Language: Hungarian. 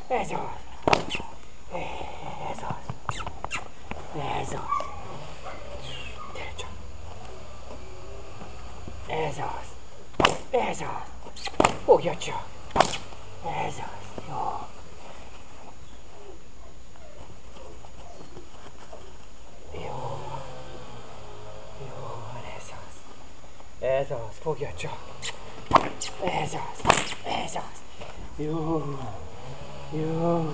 Ez az. Ez az. Ez az. Gyere csak. Ez az. Ez az. Fogja csak. Ez az. Jó. Jó. Jó, ez az. Ez az. Fogja csak. Ez az. Ez az. Jó. Jó.